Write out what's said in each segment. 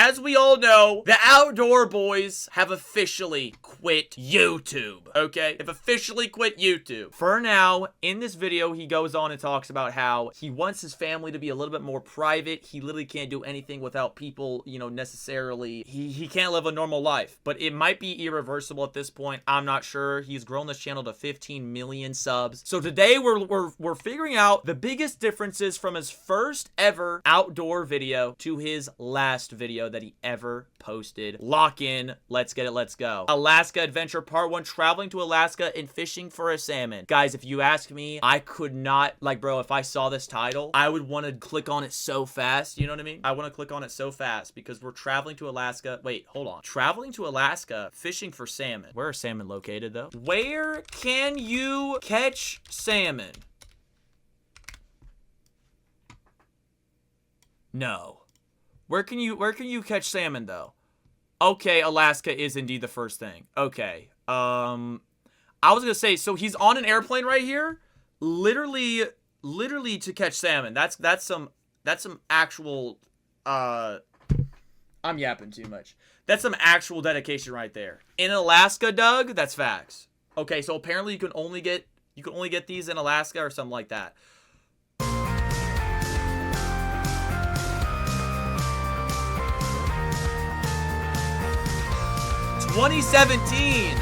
as we all know, the Outdoor Boys have officially quit YouTube, okay? They've officially quit YouTube. For now, in this video, he goes on and talks about how he wants his family to be a little bit more private. He literally can't do anything without people, you know, necessarily. He can't live a normal life, but it might be irreversible at this point. I'm not sure. He's grown this channel to 15 million subs. So today we're figuring out the biggest differences from his first ever outdoor video to his last video that he ever posted. Lock in. Let's get it. Let's go. Alaska Adventure Part 1, traveling to Alaska and fishing for a salmon. Guys, if you ask me, I could not, like, bro, if I saw this title, I would want to click on it so fast. You know what I mean? I want to click on it so fast because we're traveling to Alaska. Wait, hold on. Traveling to Alaska, fishing for salmon. Where are salmon located, though? Where can you catch salmon? No. Where can you catch salmon, though? Okay, Alaska is indeed the first thing. Okay. I was gonna say, so he's on an airplane right here, literally to catch salmon. That's some actual, I'm yapping too much. That's some actual dedication right there. In Alaska, Doug, that's facts. Okay, so apparently you can only get these in Alaska or something like that. 2017.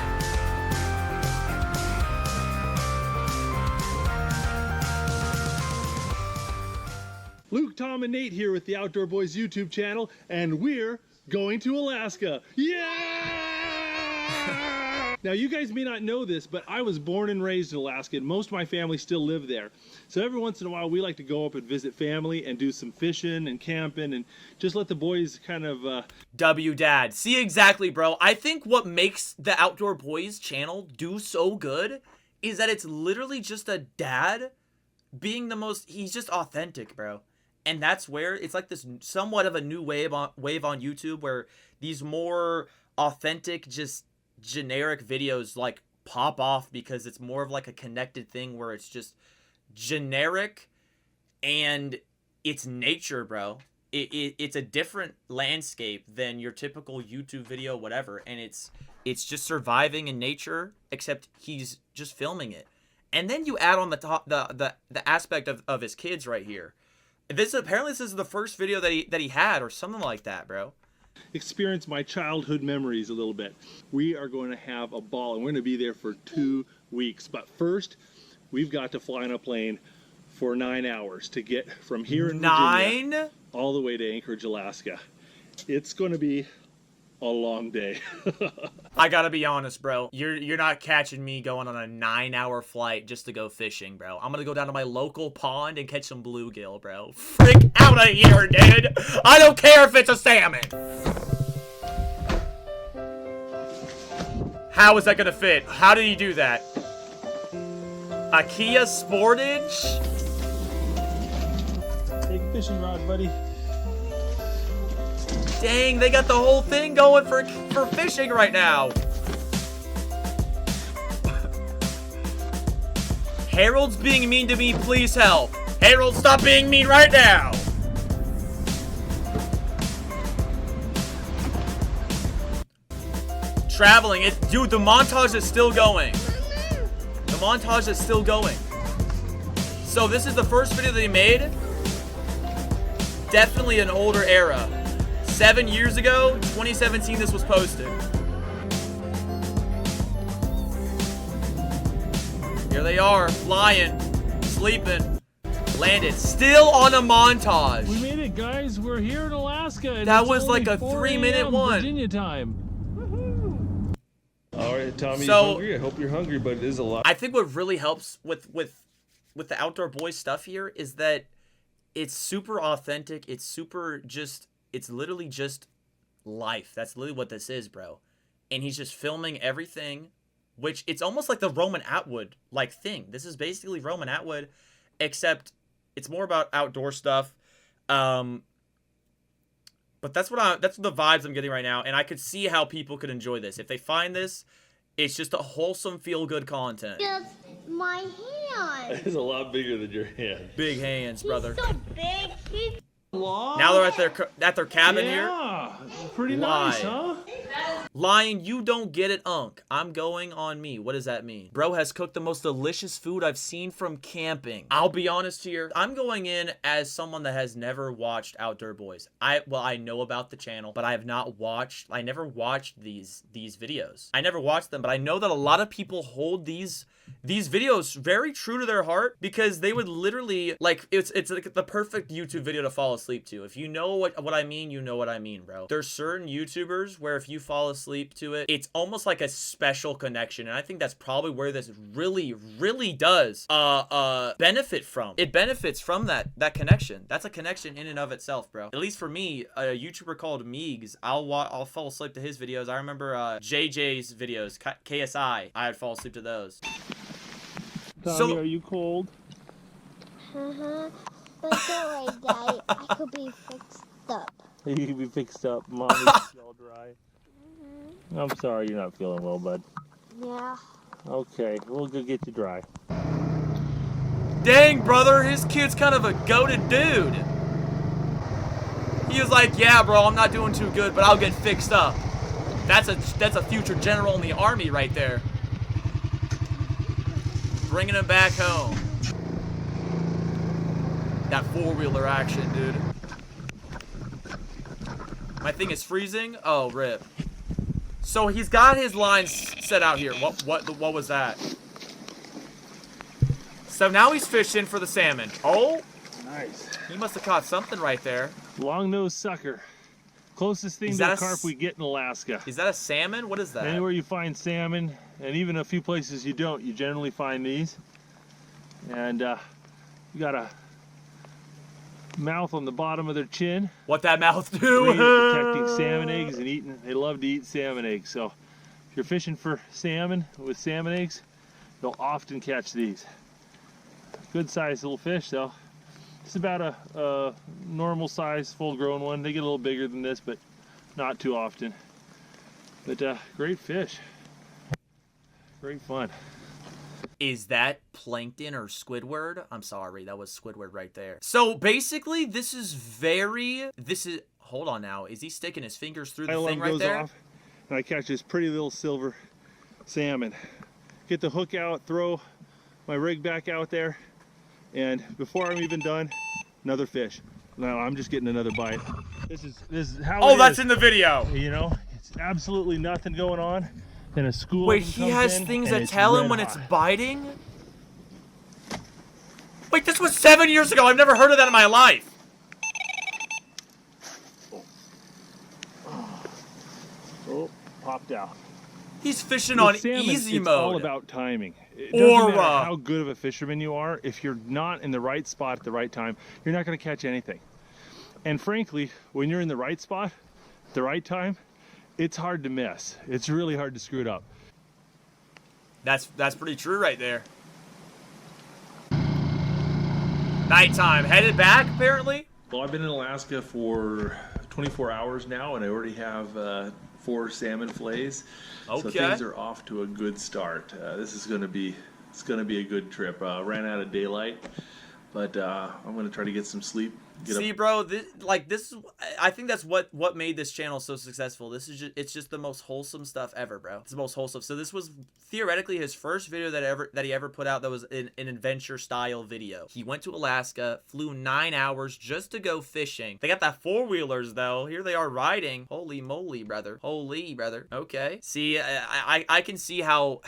Luke, Tom, and Nate here with the Outdoor Boys YouTube channel, and we're going to Alaska. Yeah! Now, you guys may not know this, but I was born and raised in Alaska, and most of my family still live there. So every once in a while, we like to go up and visit family and do some fishing and camping and just let the boys kind of... W Dad. See, exactly, bro. I think what makes the Outdoor Boys channel do so good is that it's literally just a dad being the most... He's just authentic, bro. And that's where it's like this somewhat of a new wave on YouTube where these more authentic, just generic videos like pop off because it's more of like a connected thing where it's just generic and it's nature, bro. It's a different landscape than your typical YouTube video, whatever, and it's just surviving in nature, except he's just filming it. And then you add on the top the aspect of his kids right here. Apparently this is the first video that he had or something like that, bro. Experience my childhood memories a little bit. We are going to have a ball, and we're going to be there for 2 weeks. But first, we've got to fly in a plane for 9 hours to get from here in Virginia all the way to Anchorage, Alaska. It's going to be a long day. I gotta be honest, bro. You're not catching me going on a 9-hour flight just to go fishing, bro. I'm gonna go down to my local pond and catch some bluegill, bro. Freak out of here, dude. I don't care if it's a salmon. How is that gonna fit? How did he do that? A Kia Sportage? Take a fishing rod, buddy. Dang, they got the whole thing going for fishing right now. Harold's being mean to me. Please help. Harold, stop being mean right now. Traveling. Dude, the montage is still going. The montage is still going. So this is the first video that he made. Definitely an older era. 7 years ago, 2017, this was posted. Here they are, flying, sleeping, landed, still on a montage. We made it, guys. We're here in Alaska. And that was like a 3-minute one. Virginia time. All right, Tommy, so, you're hungry. I hope you're hungry, but it is a lot. I think what really helps with the Outdoor Boys stuff here is that it's super authentic. It's super just... It's literally just life. That's literally what this is, bro. And he's just filming everything, which it's almost like the Roman Atwood like thing. This is basically Roman Atwood, except it's more about outdoor stuff. But that's that's the vibes I'm getting right now, and I could see how people could enjoy this. If they find this, it's just a wholesome, feel-good content. Just my hand. It's a lot bigger than your hand. Big hands, brother. He's so big. He's Now they're at their cabin here. Yeah, pretty nice, huh? Lion, you don't get it, Unk. I'm going on me. What does that mean? Bro has cooked the most delicious food I've seen from camping. I'll be honest here. I'm going in as someone that has never watched Outdoor Boys. I know about the channel, but I never watched these videos. I never watched them, but I know that a lot of people hold these videos very true to their heart because they would literally, like, it's like the perfect YouTube video to fall asleep to. If you know what I mean, you know what I mean, bro. There's certain YouTubers where if you fall asleep to it, it's almost like a special connection, and I think that's probably where this really does benefit from. It benefits from that connection. That's a connection in and of itself, bro. At least for me, a YouTuber called Meegs, I'll fall asleep to his videos. I remember JJ's videos, KSI. I'd fall asleep to those. Tommy, are you cold? But don't worry, Daddy. I could be fixed up. You can be fixed up. Mommy's all dry. I'm sorry you're not feeling well, bud. Yeah. Okay, we'll go get you dry. Dang, brother, his kid's kind of a goated dude. He was like, yeah, bro, I'm not doing too good, but I'll get fixed up. That's a future general in the army right there. Bringing him back home. That four-wheeler action, dude. My thing is freezing. Oh, rip. So he's got his lines set out here. What was that? So now he's fishing for the salmon. Oh, Nice. he must have caught something right there. Long-nosed sucker. Closest thing Is to that a a carp we get in Alaska. Is that a salmon? What is that? Anywhere you find salmon, and even a few places you don't, you generally find these. And you got a mouth on the bottom of their chin. What that mouth do? Great at detecting salmon eggs and eating. They love to eat salmon eggs. So if you're fishing for salmon with salmon eggs, you'll often catch these. Good sized little fish though. It's about a normal size, full grown one. They get a little bigger than this, but not too often. But great fish. Great fun. Is that plankton or Squidward? I'm sorry, that was Squidward right there. So basically, hold on now. Is he sticking his fingers through the thing right there? Off, and I catch this pretty little silver salmon. Get the hook out, throw my rig back out there, and before I'm even done, another fish. No, I'm just getting another bite. This is how. Oh, that's in the video. You know, it's absolutely nothing going on. Then a school. Wait, he has things that tell him when it's biting? Wait, this was 7 years ago. I've never heard of that in my life. Oh, popped out. He's fishing on easy it's mode. all about timing. It doesn't Or matter how good of a fisherman you are. If you're not in the right spot at the right time, you're not going to catch anything. And frankly, when you're in the right spot at the right time, it's hard to miss. It's really hard to screw it up. That's pretty true right there. Nighttime. Headed back, apparently? Well, I've been in Alaska for 24 hours now, and I already have 4 salmon fillets. Okay. So things are off to a good start. This is going to be a good trip. Ran out of daylight, but I'm going to try to get some sleep. See, bro, I think that's what made this channel so successful. It's just the most wholesome stuff ever, bro. It's the most wholesome. So this was theoretically his first video that he ever put out that was an adventure style video. He went to Alaska, flew 9 hours just to go fishing. They got that 4-wheelers though. Here they are riding. Holy moly, brother. Holy, brother. Okay. See, I can see how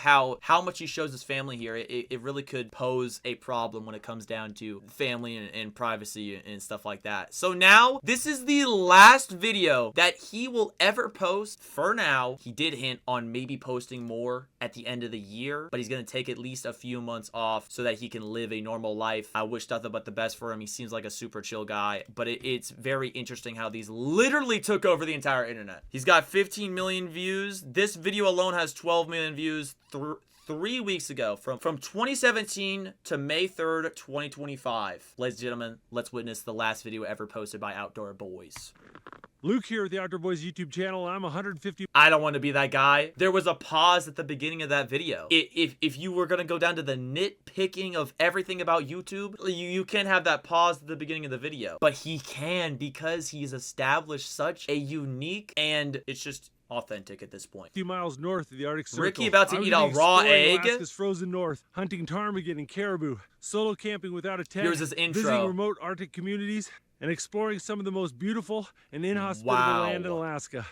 much he shows his family here. It really could pose a problem when it comes down to family and privacy and stuff like that. So now this is the last video that he will ever post for now. He did hint on maybe posting more at the end of the year, but he's gonna take at least a few months off so that he can live a normal life. I wish nothing but the best for him. He seems like a super chill guy, but it's very interesting how these literally took over the entire internet. He's got 15 million views. This video alone has 12 million views 3 weeks ago, from 2017 to May 3rd, 2025. Ladies and gentlemen, let's witness the last video ever posted by Outdoor Boys. Luke here with the Outdoor Boys YouTube channel. I'm 150. I don't want to be that guy. There was a pause at the beginning of that video. If you were going to go down to the nitpicking of everything about YouTube, you can't have that pause at the beginning of the video. But he can, because he's established such a unique, and it's just authentic at this point. 50 miles north of the Arctic Circle. Ricky about to I'm eat gonna a be raw exploring egg. Alaska's frozen north, hunting ptarmigan and caribou, solo camping without a tent, Here's his intro. visiting remote Arctic communities, and exploring some of the most beautiful and inhospitable Wow. land in Alaska.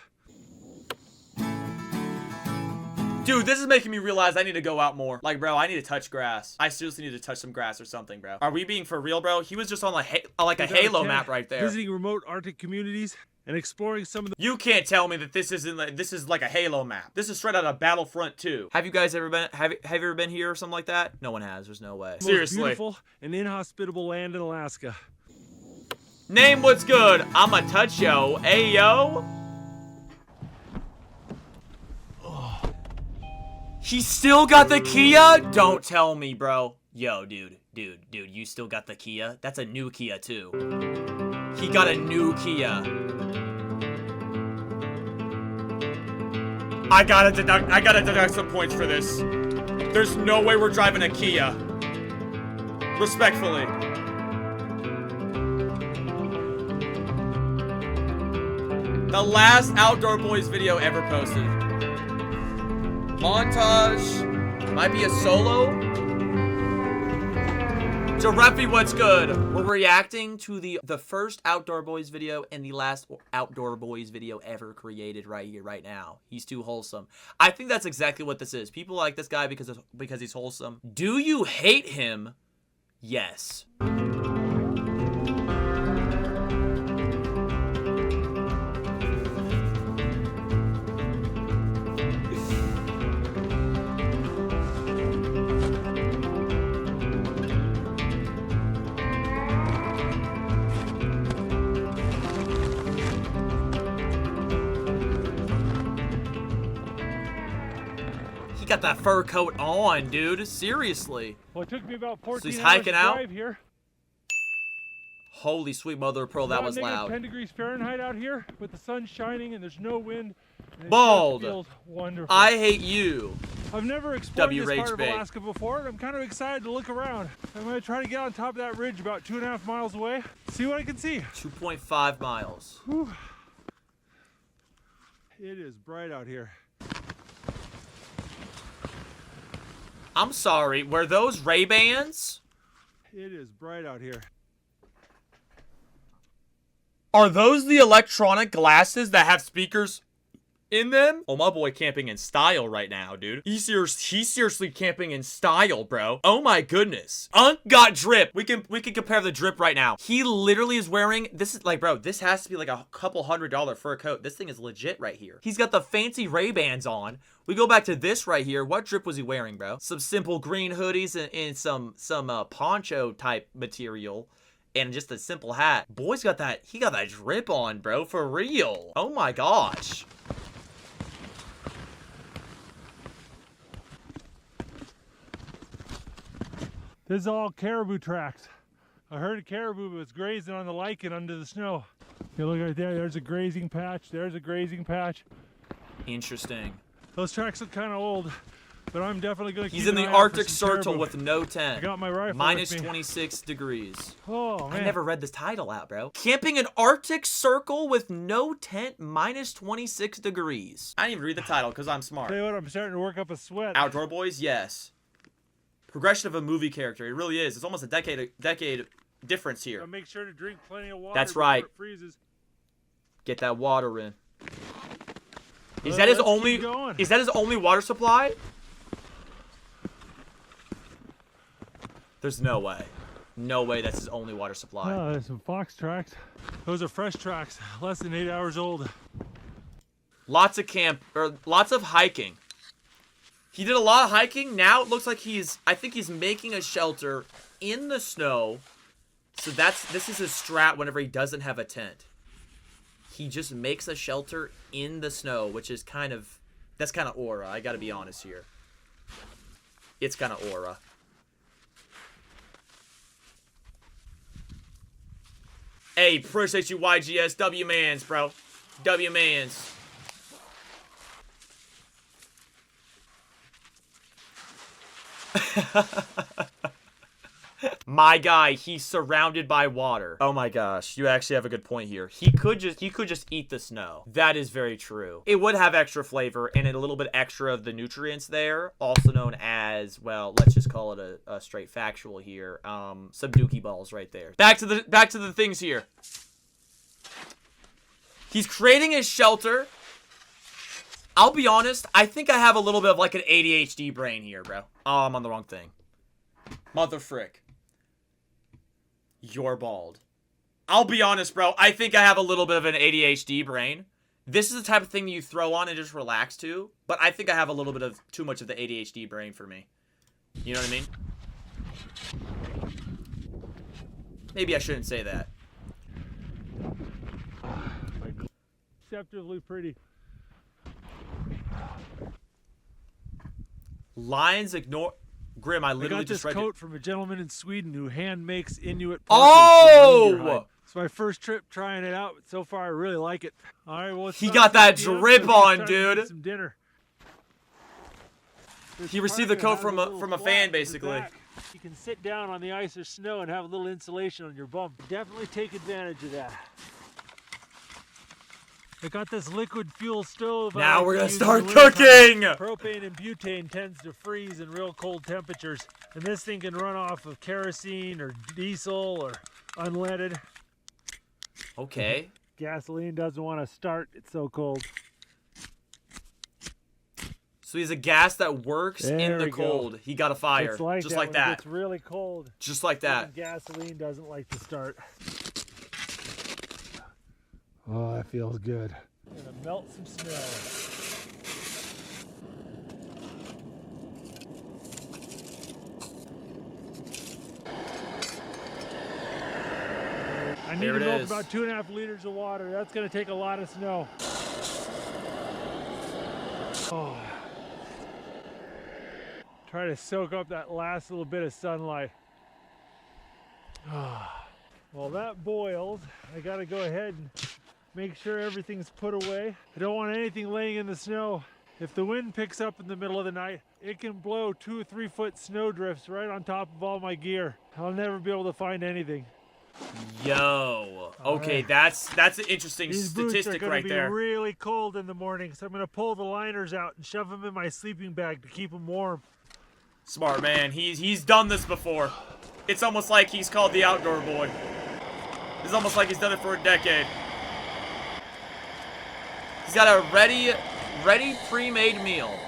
Dude, this is making me realize I need to go out more. Like, bro, I need to touch grass. I seriously need to touch some grass or something, bro. Are we being for real, bro? He was just on like a Without Halo tent, map right there. Visiting remote Arctic communities and exploring some of the You can't tell me that this is like a Halo map. This is straight out of Battlefront 2. Have you guys ever been have you ever been here or something like that? No one has. There's no way. most Seriously. beautiful and inhospitable land in Alaska. Name what's good. I'ma touch yo. Ayo. He still got the Kia? Don't tell me, bro. Yo, dude, you still got the Kia? That's a new Kia too. He got a new Kia. I gotta deduct some points for this. There's no way we're driving a Kia. Respectfully. The last Outdoor Boys video ever posted. Montage. Might be a solo. Jerefi, what's good? We're reacting to the first Outdoor Boys video and the last Outdoor Boys video ever created right here, right now. He's too wholesome. I think that's exactly what this is. People like this guy because he's wholesome. Do you hate him? Yes. He got that fur coat on, dude. Seriously. Well, it took me about 14 he's hours hiking to out? drive here. Holy sweet mother of pearl, that was loud. 10 degrees Fahrenheit out here with the sun shining and there's no wind. And it Bald. just feels wonderful. I hate you. I've never explored W this Rage part of Bait. Alaska before, and I'm kind of excited to look around. I'm going to try to get on top of that ridge about 2.5 miles away, see what I can see. 2.5 miles. Whew. It is bright out here. I'm sorry, were those Ray-Bans? It is bright out here. Are those the electronic glasses that have speakers in them? Oh, my boy camping in style right now, dude. He's seriously camping in style, bro. Oh my goodness. Unk got drip. We can compare the drip right now. He literally is wearing, this is like, bro, this has to be like a couple $100 fur coat. This thing is legit right here. He's got the fancy Ray-Bans on. We go back to this right here. What drip was he wearing, bro? Some simple green hoodies and some poncho type material. And just a simple hat. Boy's got that, he got that drip on, bro, for real. Oh my gosh. This is all caribou tracks. I heard a caribou was grazing on the lichen under the snow. You look right there, there's a grazing patch, there's a grazing patch. Interesting. Those tracks look kind of old, but I'm definitely going to keep He's in an the eye out for Arctic some Circle caribou. with no I tent. got my rifle Minus with me. 26 degrees. Oh, man. I never read this title out, bro. Camping an Arctic Circle with no tent, minus 26 degrees. I didn't even read the title because I'm smart. Tell you what, I'm starting to work up a sweat. Outdoor Boys, yes. Progression of a movie character. It really is. It's almost a decade difference here. I'll make sure to drink plenty of water. That's before right. It freezes. Get that water in. Is Well, that his let's only? keep going. Is that his only water supply? There's no way. No way that's his only water supply. Oh, there's some fox tracks. Those are fresh tracks, less than 8 hours old. Lots of hiking. He did a lot of hiking. Now it looks like I think he's making a shelter in the snow. So this is his strat whenever he doesn't have a tent. He just makes a shelter in the snow, which is that's kind of aura. I gotta be honest here. It's kind of aura. Hey, appreciate you YGSW mans, bro. W-Mans. My guy, he's surrounded by water. Oh my gosh, you actually have a good point here. He could just eat the snow. That is very true. It would have extra flavor and a little bit extra of the nutrients there, also known as, well, let's just call it a straight factual here. Some dookie balls right there. Back to the things here. He's creating his shelter. I'll be honest, I think I have a little bit of like an ADHD brain here, bro. Oh, I'm on the wrong thing. Mother frick. You're bald. I'll be honest, bro. I think I have a little bit of an ADHD brain. This is the type of thing that you throw on and just relax to. But I think I have a little bit of too much of the ADHD brain for me. You know what I mean? Maybe I shouldn't say that. Deceptively pretty. Lions ignore... Grim, I literally got this just read coat from a gentleman in Sweden who hand makes Inuit Oh! It's my first trip trying it out. So far, I really like it. All right, well, He got that drip on, dude. Some dinner. He received the coat from a fan, basically. You can sit down on the ice or snow and have a little insulation on your bum. Definitely take advantage of that. I got this liquid fuel stove. Now we're gonna start cooking! Propane and butane tends to freeze in real cold temperatures, and this thing can run off of kerosene or diesel or unleaded. Okay. Gasoline doesn't want to start, it's so cold. So he's a gas that works in There the we cold. go. He got a fire. It's like just that like when that. It's really cold. Just like that. Even gasoline doesn't like to start. Oh, that feels good. Gonna melt some snow. I need to melt about 2.5 liters of water. That's gonna take a lot of snow. Oh. Try to soak up that last little bit of sunlight. While that boils, I gotta go ahead and make sure everything's put away. I don't want anything laying in the snow. If the wind picks up in the middle of the night, it can blow 2 or 3 foot snow drifts right on top of all my gear. I'll never be able to find anything. Yo. Okay, right. that's an interesting These statistic boots are right be there. really cold in the morning, so I'm gonna pull the liners out and shove them in my sleeping bag to keep them warm. Smart man. He's done this before. It's almost like he's called the outdoor boy. It's almost like he's done it for a decade. He's got a ready pre-made meal.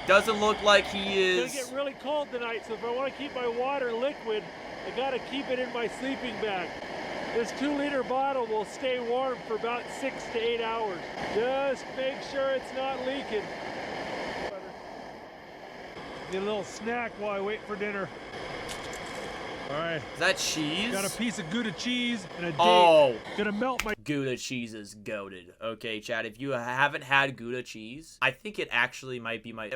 Doesn't look like he is... It's gonna get really cold tonight, so if I want to keep my water liquid, I gotta keep it in my sleeping bag. This 2-liter bottle will stay warm for about 6 to 8 hours. Just make sure it's not leaking. Get a little snack while I wait for dinner. All right. Is that cheese? Got a piece of Gouda cheese and a date. Oh. Gonna melt my... Gouda cheese is goated. Okay, Chad, if you haven't had Gouda cheese, I think it actually might be my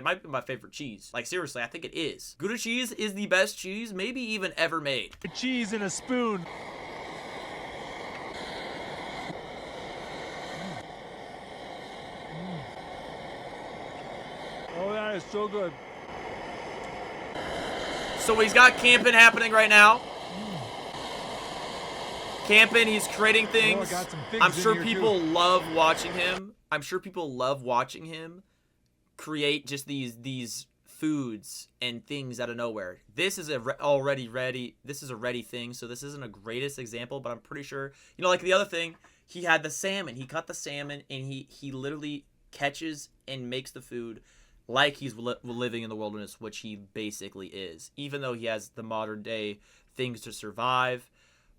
favorite cheese. Like, seriously, I think it is. Gouda cheese is the best cheese maybe even ever made. cheese in a spoon. Oh, that is so good. So he's got camping happening right now. Camping, he's creating things. got some figs I'm in sure here, people love watching him. I'm sure people love watching him create just these foods and things out of nowhere. This is this is a ready thing, so this isn't a greatest example, but I'm pretty sure, you know, like the other thing, he had the salmon. He caught the salmon and he literally catches and makes the food like he's living in the wilderness, which he basically is, even though he has the modern day things to survive.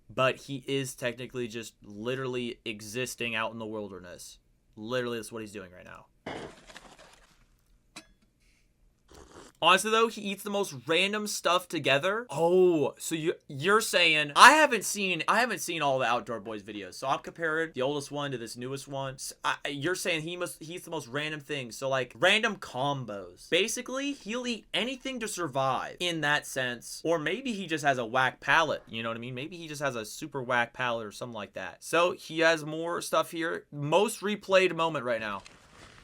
But he is technically just literally existing out in the wilderness. Literally, that's what he's doing right now. Honestly though, he eats the most random stuff together. Oh, so you're saying I haven't seen all the Outdoor Boys videos, so I'm comparing the oldest one to this newest one. So you're saying he eats the most random things, so like random combos. Basically, he'll eat anything to survive in that sense, or maybe he just has a whack palate. You know what I mean? Maybe he just has a super whack palate or something like that. So he has more stuff here. Most replayed moment right now.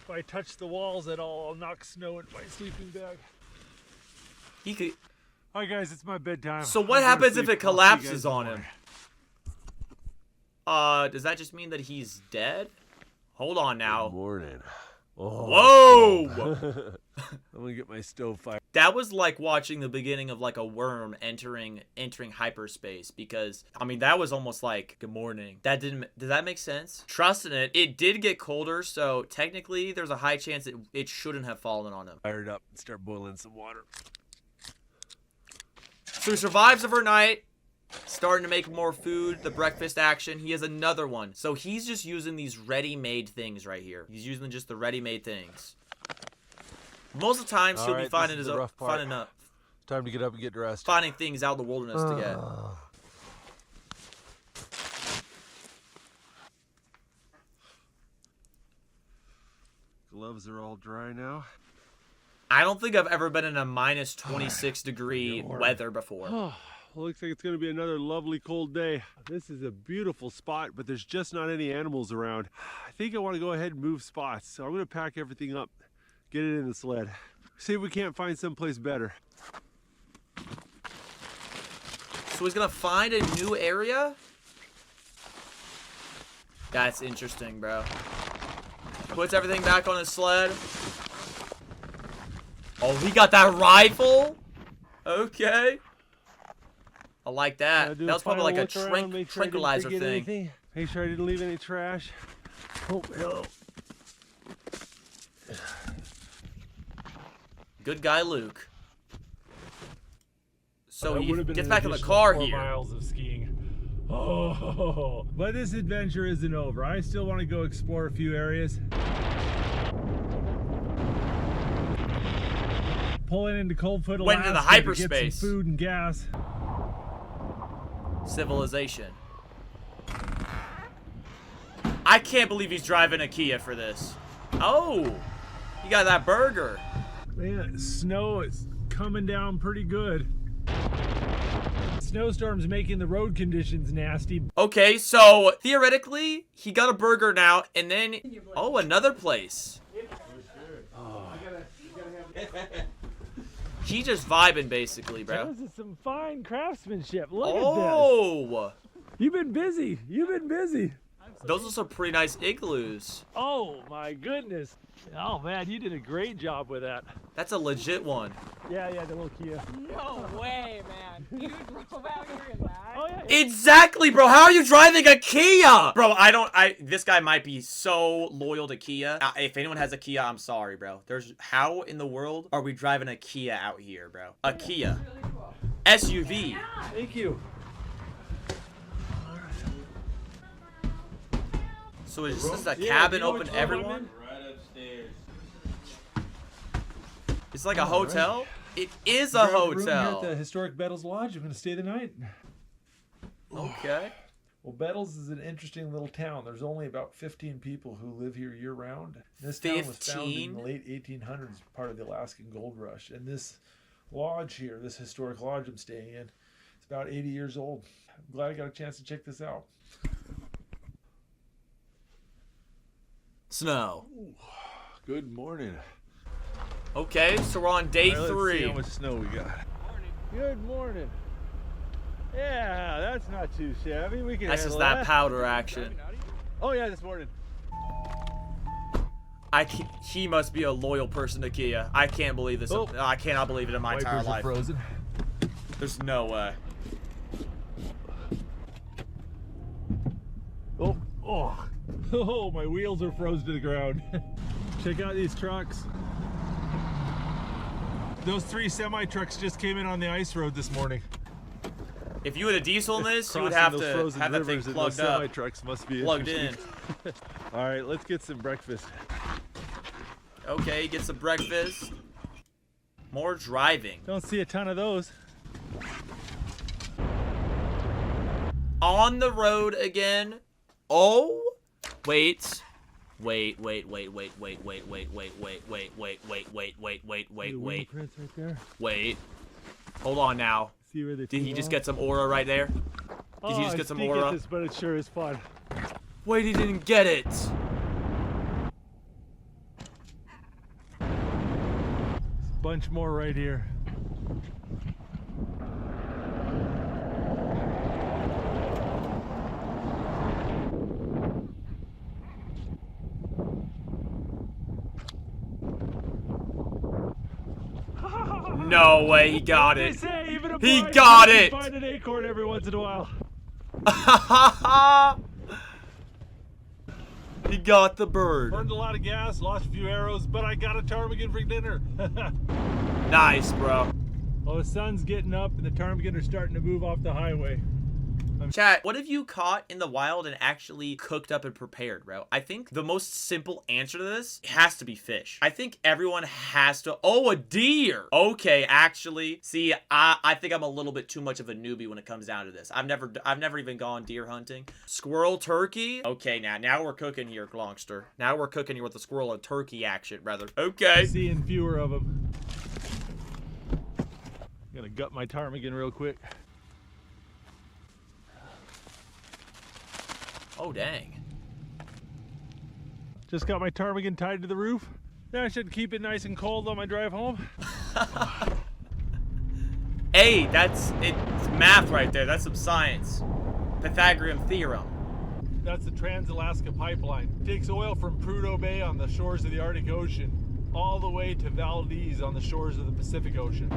If I touch the walls at all, I'll knock snow into my sleeping bag. He could. Hi guys, it's my bedtime. So what happens if it collapses on him? Does that just mean that he's dead? Hold on now. Good morning. Oh. Whoa! I'm gonna get my stove fire. That was like watching the beginning of like a worm entering hyperspace, because I mean that was almost like good morning. Does that make sense? Trusting it. It did get colder, so technically there's a high chance it shouldn't have fallen on him. Fire it up and start boiling some water. So he survives overnight, starting to make more food, the breakfast action. He has another one. So he's just using these ready-made things right here. He's using just the ready-made things. Most of the time, he'll be finding Time to get up and get dressed. finding things out in the wilderness to get. Gloves are all dry now. I don't think I've ever been in a minus 26 degree weather before. Well, looks like it's going to be another lovely cold day. This is a beautiful spot, but there's just not any animals around. I think I want to go ahead and move spots, so I'm going to pack everything up, get it in the sled. See if we can't find someplace better. So he's going to find a new area? That's interesting, bro. Puts everything back on his sled. Oh, he got that rifle? Okay. I like that. That was probably like a tranquilizer thing. Make sure I didn't leave any trash. Oh, hello. Good guy, Luke. So he gets back in the car here. Miles of skiing. Oh, but this adventure isn't over. I still want to go explore a few areas. Pulling into Coldfoot, Alaska. Went into the hyperspace. To get some food and gas. Civilization. I can't believe he's driving a Kia for this. Oh, he got that burger. Man, snow is coming down pretty good. Snowstorm's making the road conditions nasty. Okay, so theoretically, he got a burger now, and then another place. He just vibing basically, bro. This is some fine craftsmanship. Look at Oh, this. You've been busy. You've been busy. those are some pretty nice igloos. Oh my goodness. Oh man, you did a great job with that. That's a legit one. Yeah, the little Kia. No way, man. You drove out here in that? Oh yeah. Exactly, bro. How are you driving a Kia? Bro, this guy might be so loyal to Kia. If anyone has a Kia, I'm sorry, bro. How in the world are we driving a Kia out here, bro? A Kia. Really cool. SUV. Thank you. So is this a cabin open to everyone? Right upstairs. It's like a hotel? It is a hotel. At the historic Bettles Lodge. I'm going to stay the night. Okay. Well, Bettles is an interesting little town. There's only about 15 people who live here year-round. This town was founded in the late 1800s, part of the Alaskan Gold Rush. And this lodge here, this historic lodge I'm staying in, it's about 80 years old. I'm glad I got a chance to check this out. Snow. Good morning. Okay, so we're on day Let's see 3. how much snow we got. Good morning. Yeah, that's not too shabby. We can That's just handle that powder action. Oh yeah, this morning. He must be a loyal person to Kia. I can't believe this. Oh. I cannot believe it in my entire Wipers are life. frozen. There's no way. Oh, my wheels are frozen to the ground. Check out these trucks. Those 3 semi-trucks just came in on the ice road this morning. If you had a diesel in this, you would Crossing have those to frozen have that thing rivers and plugged those up. semi-trucks must be Plugged in. interesting. All right, let's get some breakfast. Okay, get some breakfast. More driving. Don't see a ton of those. On the road again. Oh, wait. Wait. Prints right there. Wait. Hold on now. See where they Did he flew just off? get some aura right there? Did he just get some aura? At this, but it sure is fun. Wait, he didn't get it. Bunch more right here. No way, he got They it. say even a He blind got man can it. Find an acorn every once in a while. He got the bird. Burned a lot of gas, lost a few arrows, but I got a ptarmigan for dinner. Nice, bro. Well, the sun's getting up and the ptarmigan are starting to move off the highway. Chat, what have you caught in the wild and actually cooked up and prepared, bro? I think the most simple answer to this has to be fish. I think everyone has to... Oh, a deer! Okay, actually. See, I think I'm a little bit too much of a newbie when it comes down to this. I've never even gone deer hunting. Squirrel turkey? Okay, now we're cooking here, Glongster. Now we're cooking here with the squirrel and turkey action, rather. Okay. Seeing fewer of them. Gonna gut my ptarmigan real quick. Oh, dang. Just got my ptarmigan tied to the roof. Now I should keep it nice and cold on my drive home. Hey, it's math right there. That's some science. Pythagorean theorem. That's the Trans-Alaska Pipeline. It takes oil from Prudhoe Bay on the shores of the Arctic Ocean all the way to Valdez on the shores of the Pacific Ocean.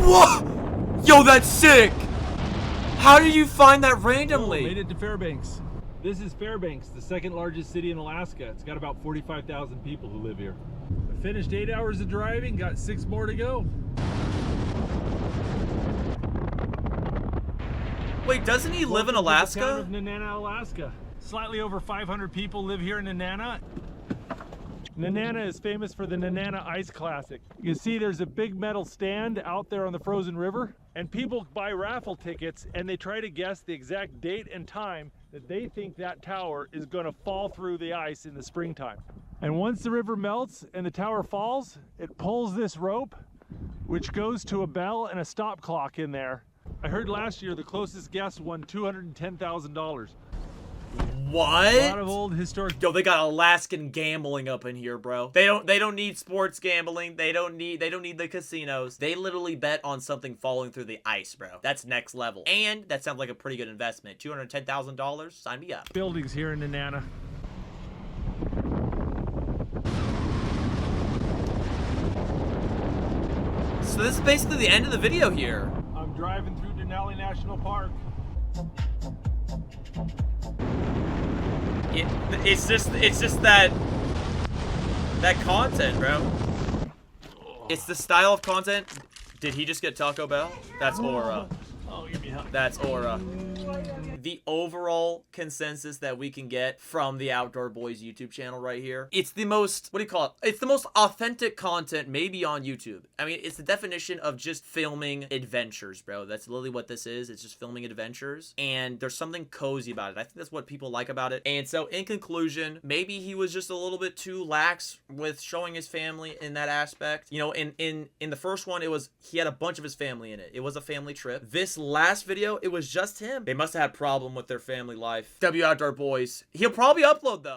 Whoa! Yo, that's sick! How did you find that randomly? Made it to Fairbanks. This is Fairbanks, the second largest city in Alaska. It's got about 45,000 people who live here. I finished 8 hours of driving, got 6 more to go. Wait, doesn't he live in Welcome to the town Alaska? of Nenana, Alaska. Slightly over 500 people live here in Nenana. Nenana is famous for the Nenana Ice Classic. You can see there's a big metal stand out there on the frozen river, and people buy raffle tickets and they try to guess the exact date and time that they think that tower is going to fall through the ice in the springtime. And once the river melts and the tower falls, it pulls this rope, which goes to a bell and a stop clock in there. I heard last year the closest guess won $210,000. What? A lot of old historic. Yo, they got Alaskan gambling up in here, bro. They don't need sports gambling. They don't need the casinos. They literally bet on something falling through the ice, bro. That's next level. And that sounds like a pretty good investment. $210,000. Sign me up. Buildings here in Nenana. So this is basically the end of the video here. I'm driving through Denali National Park. It's just that content, bro. It's the style of content. Did he just get Taco Bell? That's aura. Oh, give me a hug. That's aura. The overall consensus that we can get from the Outdoor Boys YouTube channel right here, it's the most, what do you call it? It's the most authentic content maybe on YouTube. I mean, it's the definition of just filming adventures, bro. That's literally what this is. It's just filming adventures. And there's something cozy about it. I think that's what people like about it. And so in conclusion, maybe he was just a little bit too lax with showing his family in that aspect. You know, in the first one, he had a bunch of his family in it. It was a family trip. This last video, it was just him. They must have had a problem with their family life. W Outdoor Boys. He'll probably upload though.